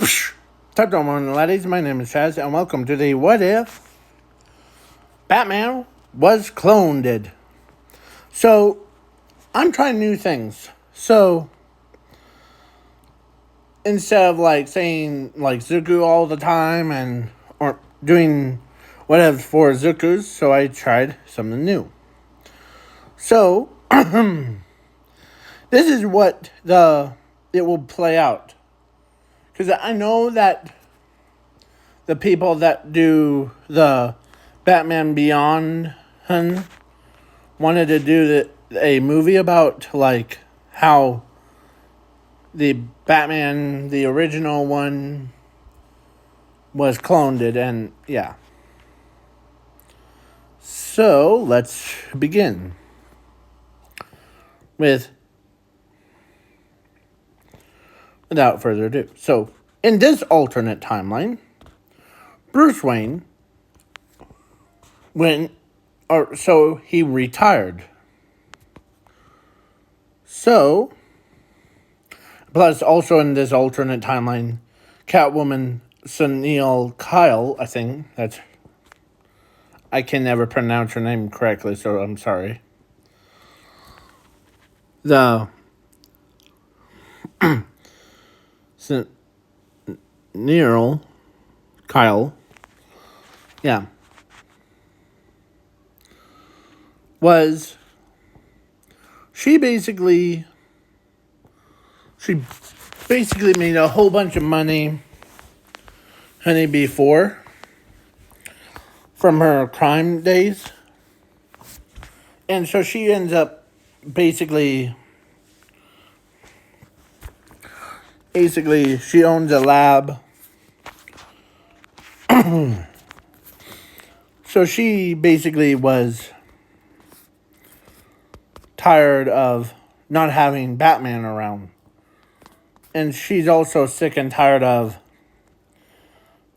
Top on morning, ladies. My name is Chaz, and welcome to the What If Batman Was Cloned. So, I'm trying new things. So, instead of saying Zuko all the time or doing whatever for Zukus, so I tried something new. So, this is what it will play out. Because I know that the people that do the Batman Beyond wanted to do a movie about how the Batman, the original one, was cloned, and yeah. So let's begin without further ado. So in this alternate timeline, Bruce Wayne he retired. So, plus also in this alternate timeline, Catwoman Sunil Kyle, I can never pronounce her name correctly, so I'm sorry. The Sunil Kyle, yeah, she basically made a whole bunch of money before from her crime days. And so she ends up basically she owns a lab. So she basically was tired of not having Batman around. And she's also sick and tired of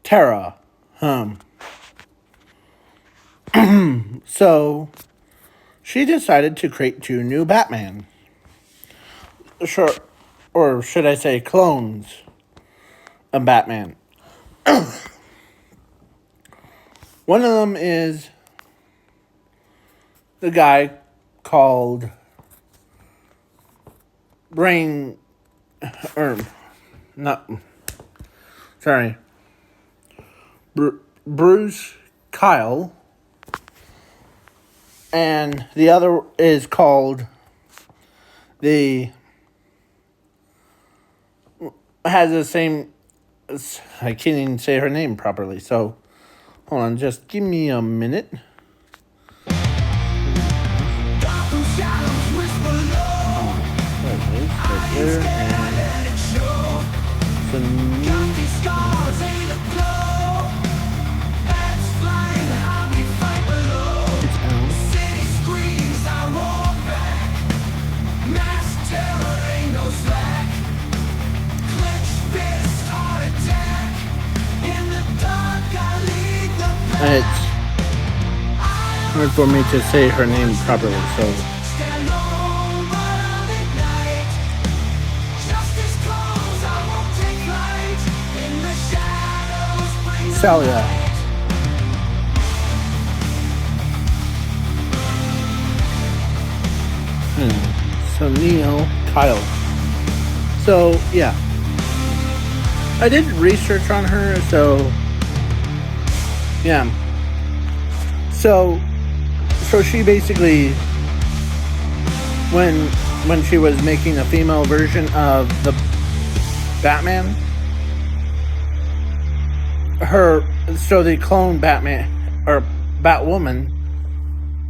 Tara. So she decided to create two new Batman. Sure, or should I say clones of Batman. One of them is the guy called Bruce Kyle, and the other is called has the same, I can't even say her name properly, so hold on, just give me a minute. It's hard for me to say her name properly, so Salia. So Neo Kyle. So yeah, I did research on her, so yeah. So she basically, when she was making a female version of the Batman, the clone Batman or Batwoman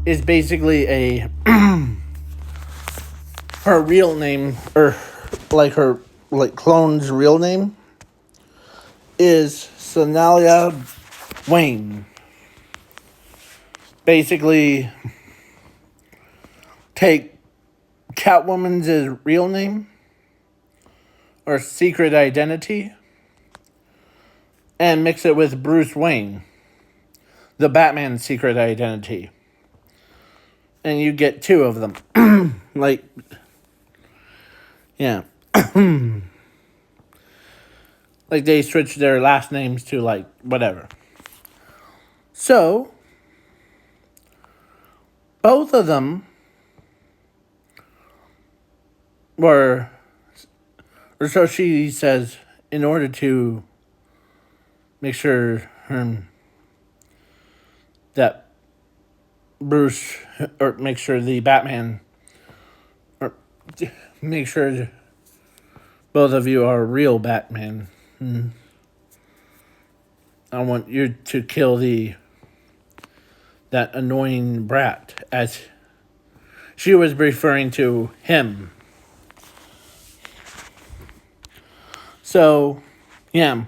is basically her real name, or her clone's real name is Sonalia Wayne. Basically, take Catwoman's real name or secret identity and mix it with Bruce Wayne, the Batman's secret identity. And you get two of them. Yeah. Like, they switched their last names to, like, whatever. So, both of them were, or so she says, in order to make sure that Bruce, or make sure the Batman, or make sure both of you are real Batman. I want you to kill that annoying brat, as she was referring to him. So, yeah.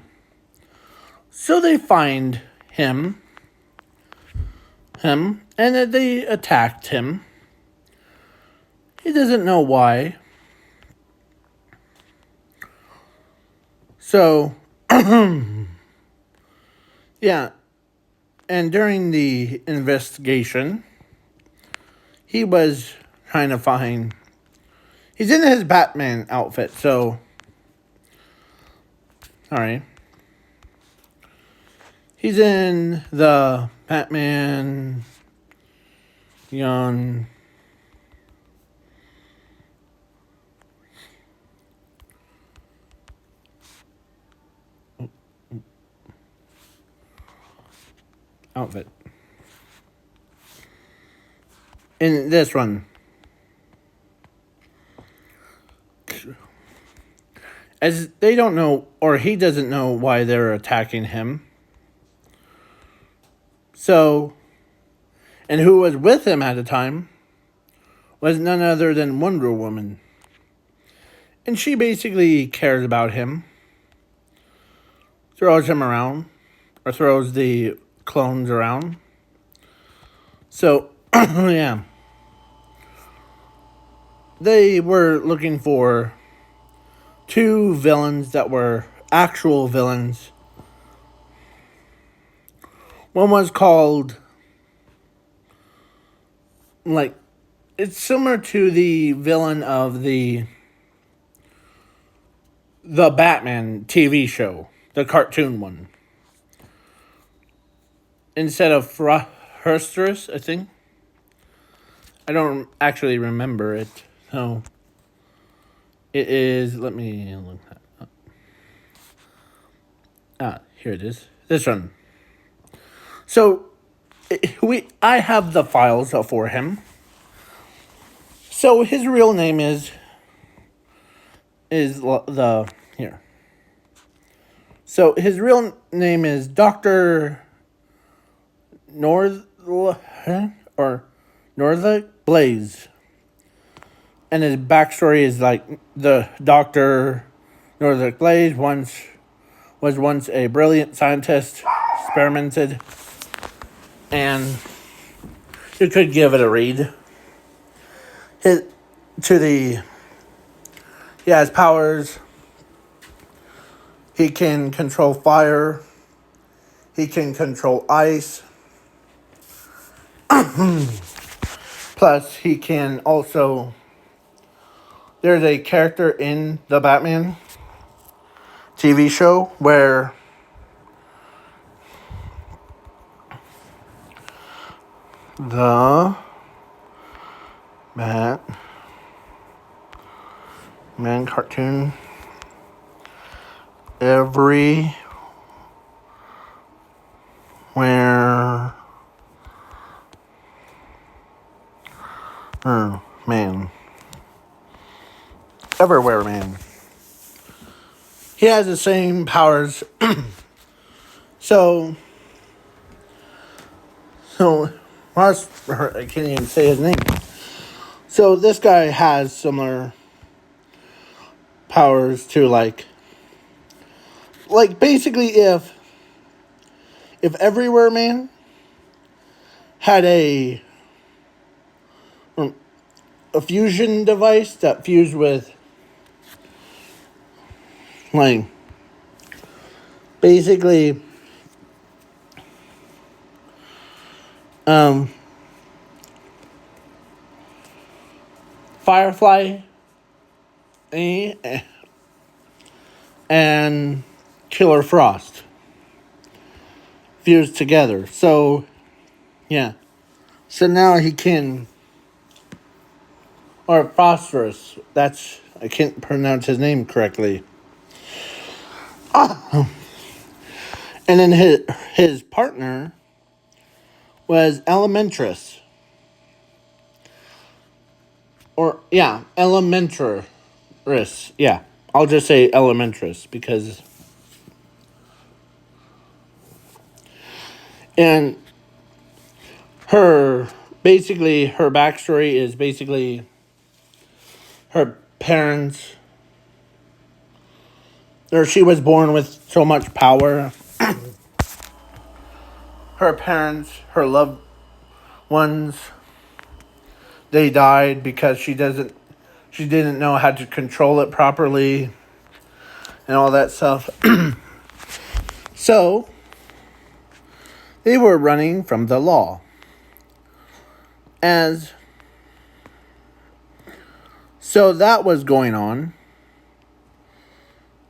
So they find him, and then they attacked him. He doesn't know why. So, yeah. And during the investigation, he was trying to find... He's in his Batman outfit, so... Alright. He's in the Batman Young outfit. In this one. As they don't know, or he doesn't know why they're attacking him. So, and who was with him at the time was none other than Wonder Woman. And she basically cares about him. Throws him around, or throws the clones around. So, yeah. They were looking for two villains that were actual villains. One was called, like, it's similar to the villain of the Batman TV show, the cartoon one. Instead of Herstress, I think. I don't actually remember it. So, it is, let me look that up. Here it is. This one. So, I have the files for him. So, his real name is here. So, his real name is Dr. Northwick Blaze. And his backstory is like the Dr. Northwick Blaze was once a brilliant scientist, experimented, and you could give it a read. He has powers. He can control fire. He can control ice. Plus, he can also... There's a character in the Batman TV show where the Batman cartoon everywhere man. Everywhere man. He has the same powers. So I can't even say his name. So this guy has similar powers to like basically if Everywhere Man had a fusion device that fused with like basically Firefly and Killer Frost fused together. So, yeah. So now he can, or Phosphorus. I can't pronounce his name correctly. And then his partner was Elementris. Elementris. Yeah, I'll just say Elementris because. And her backstory is basically her parents, or she was born with so much power. Her parents, her loved ones, they died because she didn't know how to control it properly and all that stuff. So they were running from the law. So that was going on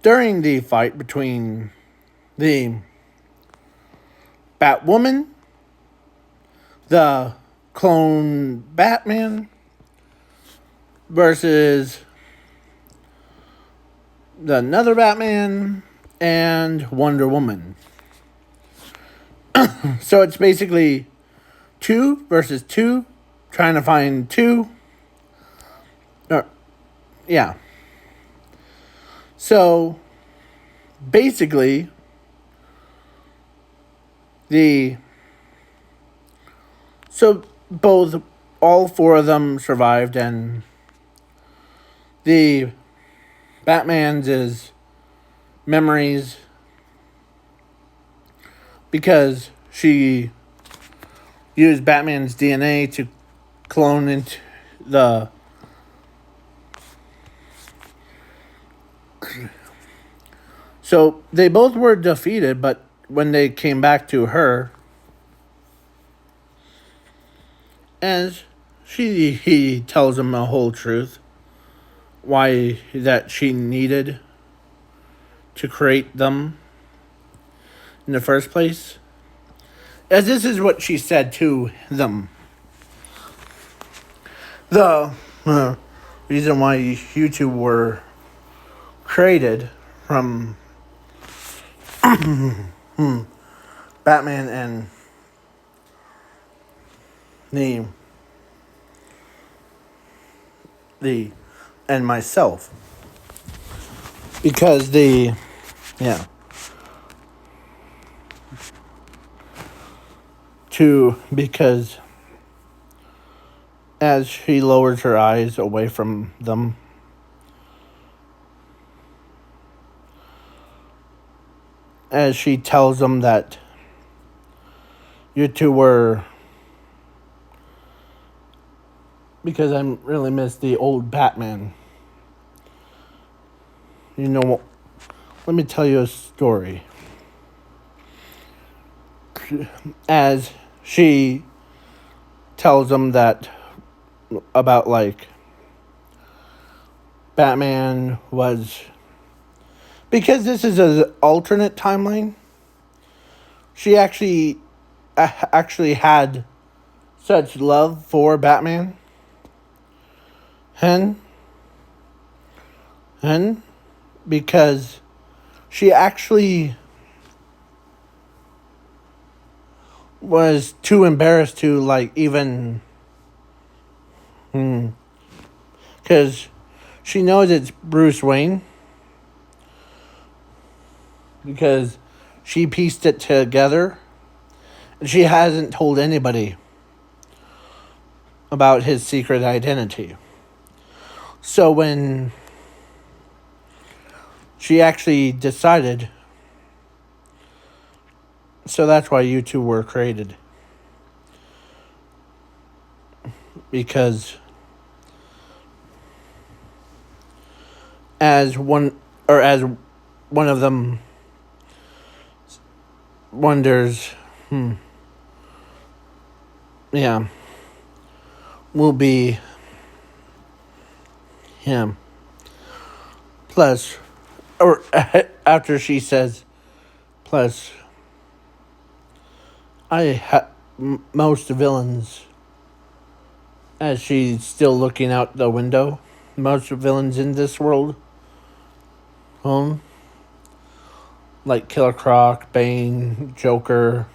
during the fight between the Batwoman, the clone Batman, versus another Batman and Wonder Woman. So it's basically 2 versus 2, trying to find 2. Yeah. So basically, all 4 of them survived, and the Batman's memories, because she used Batman's DNA to clone into the So they both were defeated, but when they came back to her, as he tells them the whole truth, why that she needed to create them in the first place. As this is what she said to them. The reason why you two were created from Batman and and myself, because because as she lowers her eyes away from them, as she tells them that you two were, because I really miss the old Batman. You know what? Let me tell you a story. As she tells them that about Batman was, because this is an alternate timeline, she actually had such love for Batman. Because she actually was too embarrassed to even, because she knows it's Bruce Wayne, because she pieced it together, and she hasn't told anybody about his secret identity. So when she actually decided, so that's why you two were created. Because as one of them wonders, will be him. Plus, or after she says Plus, most villains, as she's still looking out the window, most villains in this world, like Killer Croc, Bane, Joker,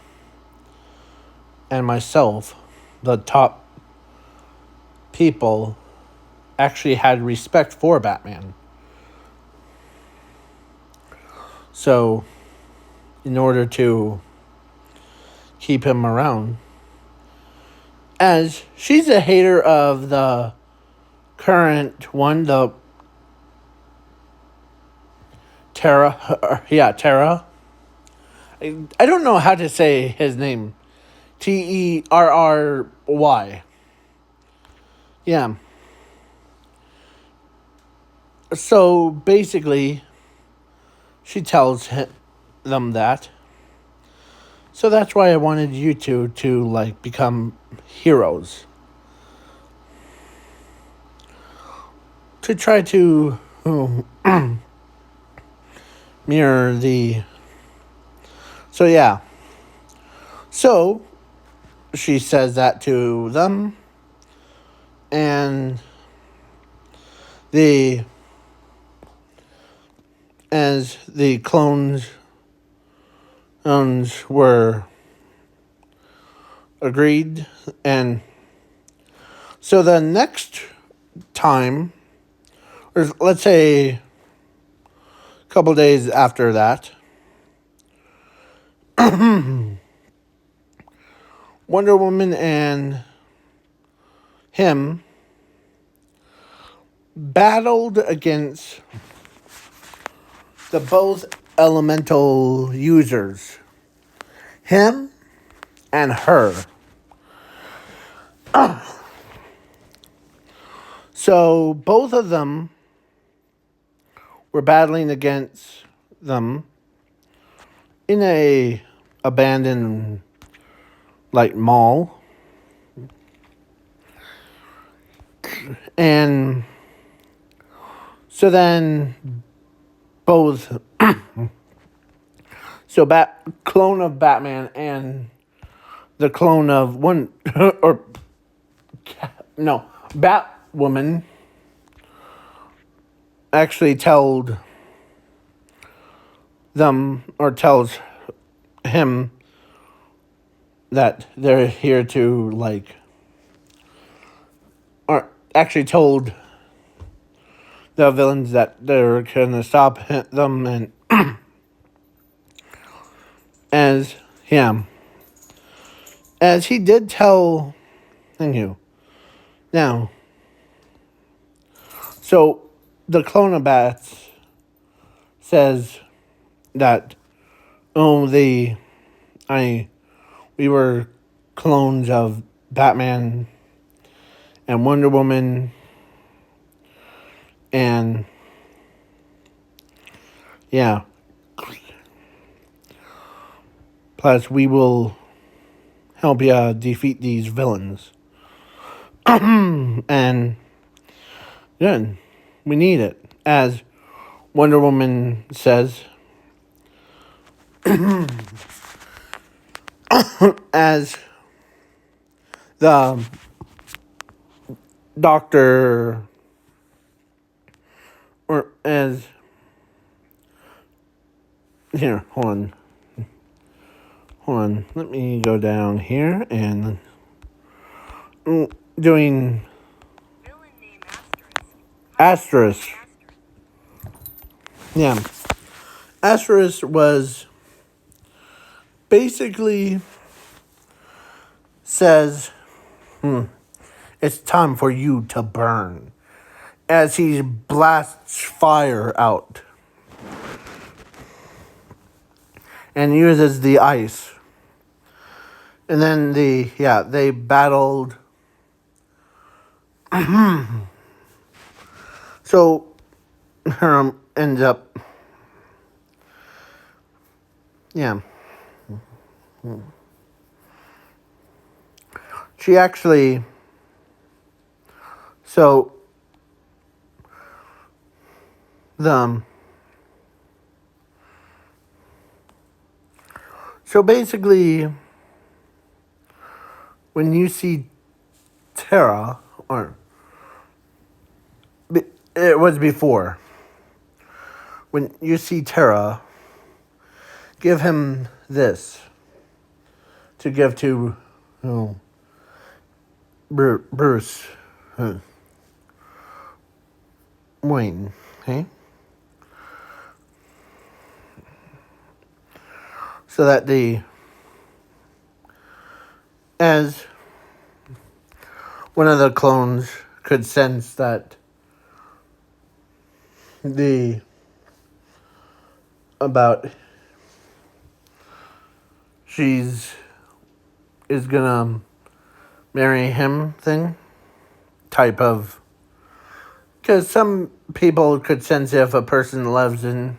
and myself, the top people, actually had respect for Batman. So, in order to keep him around, as she's a hater of the current one, the Terra. I don't know how to say his name. Terry. Yeah. So basically, she tells them that. So that's why I wanted you two to like become heroes. To try to mirror the. So yeah. So she says that to them, and as the clones were agreed, and so the next time, or let's say a couple days after that, Wonder Woman and him battled against the both elemental users, him and her. So both of them were battling against them in a abandoned like mall. And so then both clone of Batman and the clone of one or no, Batwoman actually told them or tells him that they're here to like, or actually told the villains that they're gonna stop them, and as him, as he did tell you. Now, so the clone of Bats says that we were clones of Batman and Wonder Woman, and yeah. Plus, we will help you defeat these villains. And good, we need it. As Wonder Woman says, as the doctor, or as here, hold on, let me go down here and doing Asterisk. Yeah. Asterisk was basically says, it's time for you to burn, as he blasts fire out and uses the ice. And then they battled. So her ends up, yeah. She actually, so So basically, when you see Tara, or it was before, when you see Tara, give him this to give to Bruce Wayne, okay? So that as one of the clones could sense that about is gonna marry him thing, type of, because some people could sense if a person loves in.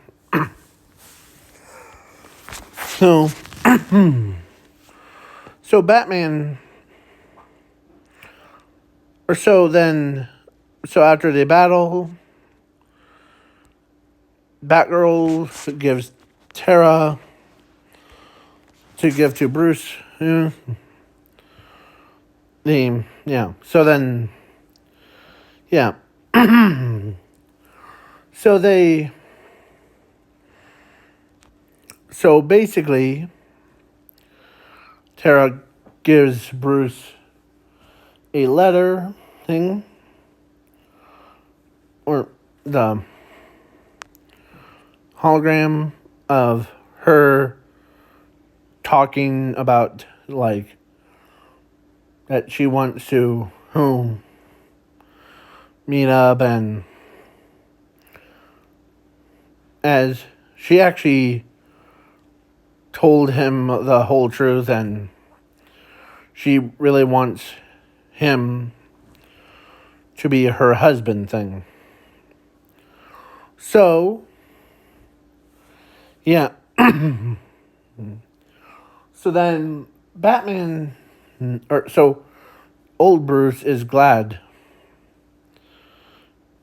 So, so Batman, so after the battle, Batgirl gives Tara to give to Bruce. So then, so basically, Tara gives Bruce a letter thing, or the hologram of her talking about, like, that she wants to meet up, and as she actually told him the whole truth, and she really wants him to be her husband thing. So, yeah. So then Batman, old Bruce is glad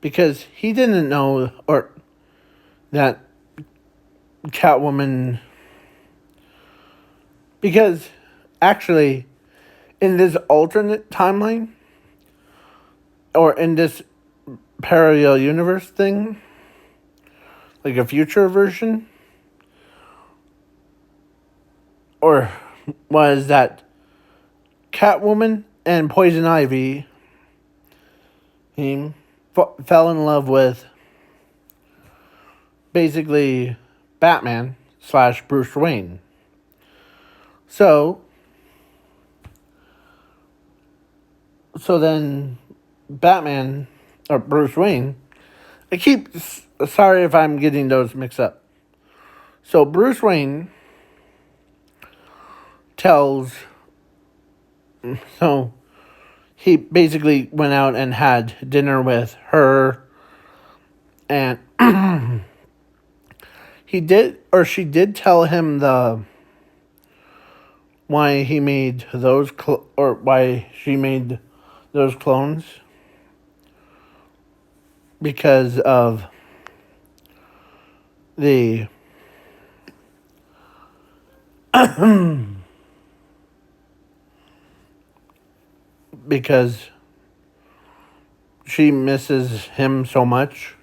because he didn't know that Catwoman, because actually in this alternate timeline, or in this parallel universe thing, like a future version, or was that Catwoman and Poison Ivy fell in love with basically Batman / Bruce Wayne. So then Batman, or Bruce Wayne, sorry if I'm getting those mixed up. So Bruce Wayne he basically went out and had dinner with her, and she did tell him why he made those why she made those clones, because of the because she misses him so much.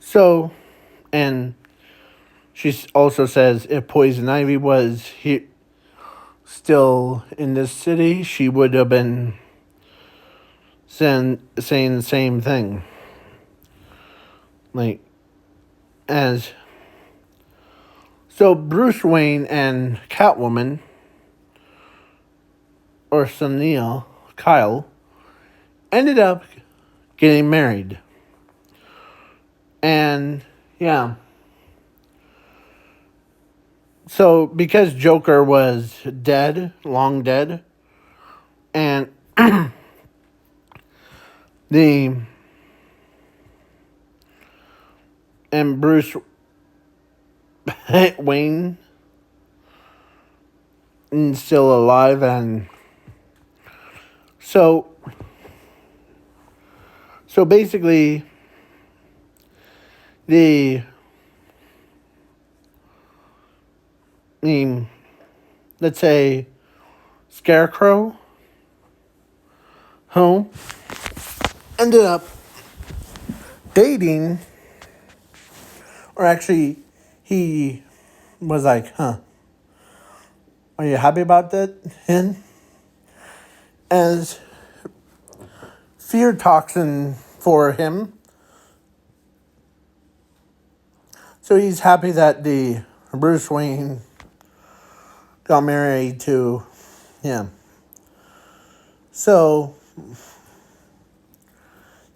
So, and she also says if Poison Ivy was still in this city, she would have been saying the same thing. Like, so Bruce Wayne and Catwoman, or Sunil Kyle, ended up getting married. And, yeah. So, because Joker was long dead, and and Bruce Wayne is still alive, and so basically let's say, Scarecrow, who ended up dating, or actually, he was like, huh, are you happy about that? And as fear toxin for him, so he's happy that the Bruce Wayne got married to him. So,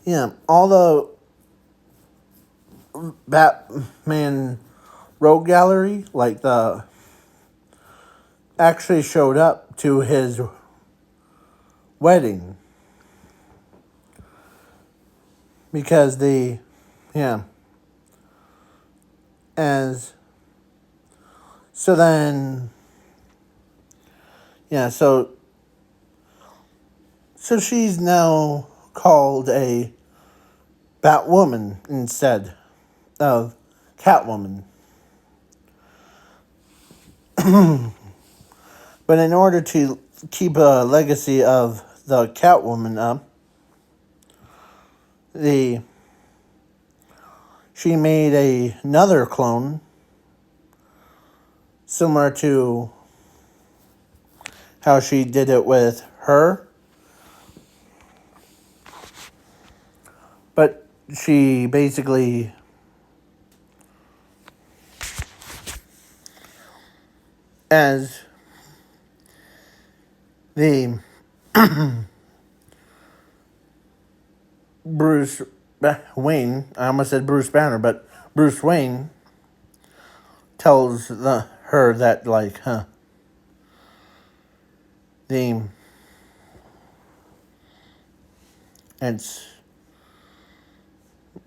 yeah, all the Batman Rogue Gallery, like actually showed up to his wedding because yeah, as so then, yeah, so she's now called a Batwoman instead of Catwoman. But in order to keep a legacy of the Catwoman up, she made another clone similar to how she did it with her, but she basically as the Bruce Wayne, I almost said Bruce Banner, but Bruce Wayne tells her that, like, the it's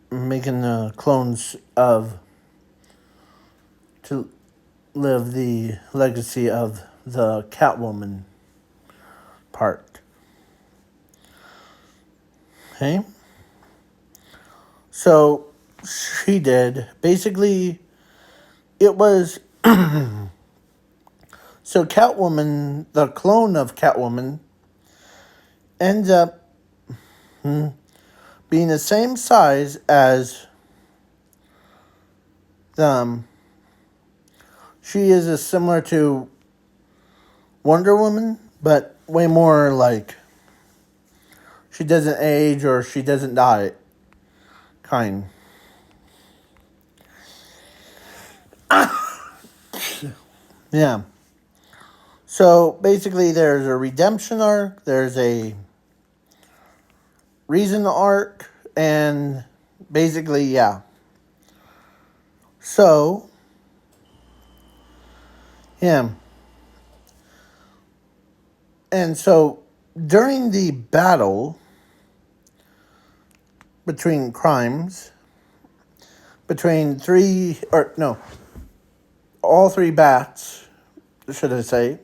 making the clones of to live the legacy of the Catwoman part. Okay? So she did. Basically, it was so Catwoman, the clone of Catwoman, ends up being the same size as she is similar to Wonder Woman, but way more like she doesn't age or she doesn't die kind. Yeah. So basically there's a redemption arc, there's a reason arc, and basically, yeah. So, yeah. And so during the battle between crimes, between all three bats, should I say,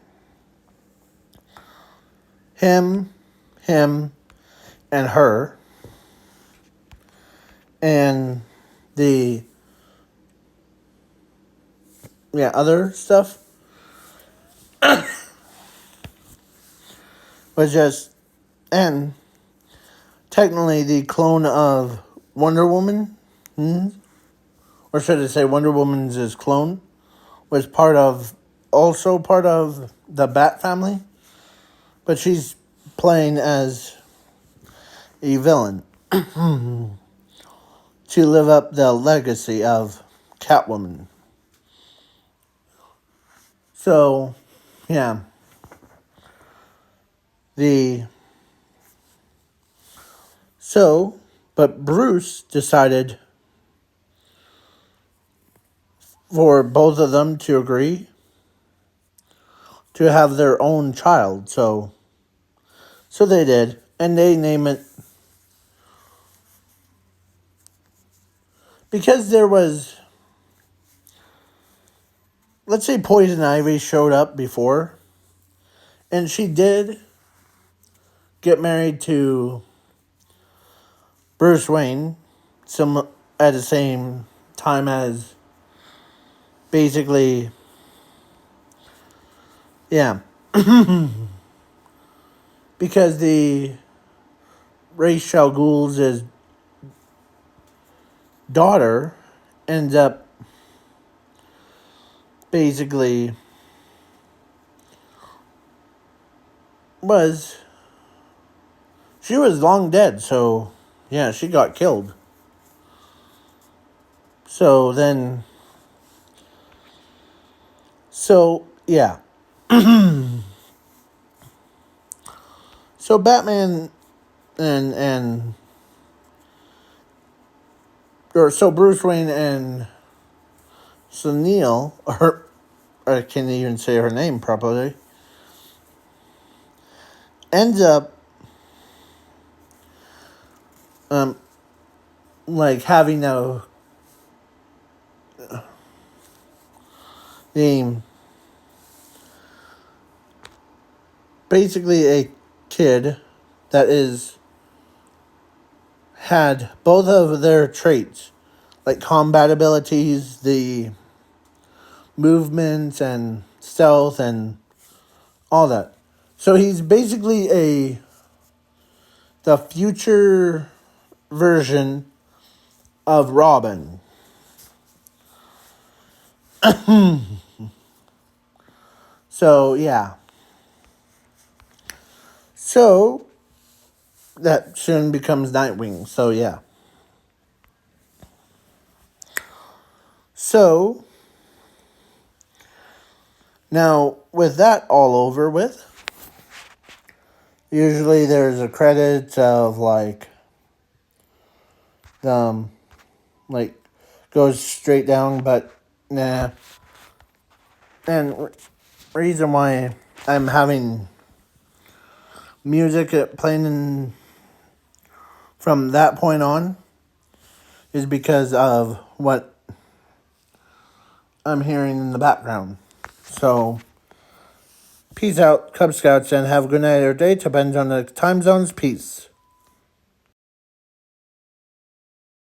him, and her, and the, other stuff was just, and technically the clone of Wonder Woman, or should I say Wonder Woman's clone, was also part of the Bat family, but she's playing as a villain to live up the legacy of Catwoman. So, yeah. But Bruce decided for both of them to agree to have their own child. So they did, and they name it because there was, let's say, Poison Ivy showed up before, and she did get married to Bruce Wayne, at the same time as basically Yeah. Because the Ra's al Ghul's daughter ends up basically was she was long dead, so yeah, she got killed. So then so yeah. So Batman and or so Bruce Wayne and Sunil, or I can't even say her name properly, ends up um like having the basically a kid that is had both of their traits, like combat abilities, the movements and stealth and all that. So he's basically the future version of Robin. So yeah. So that soon becomes Nightwing. So yeah. So now with that all over with, usually there's a credit of um like goes straight down, but nah. And reason why I'm having music playing from that point on is because of what I'm hearing in the background. So, peace out, Cub Scouts, and have a good night or day. Depends on the time zones. Peace.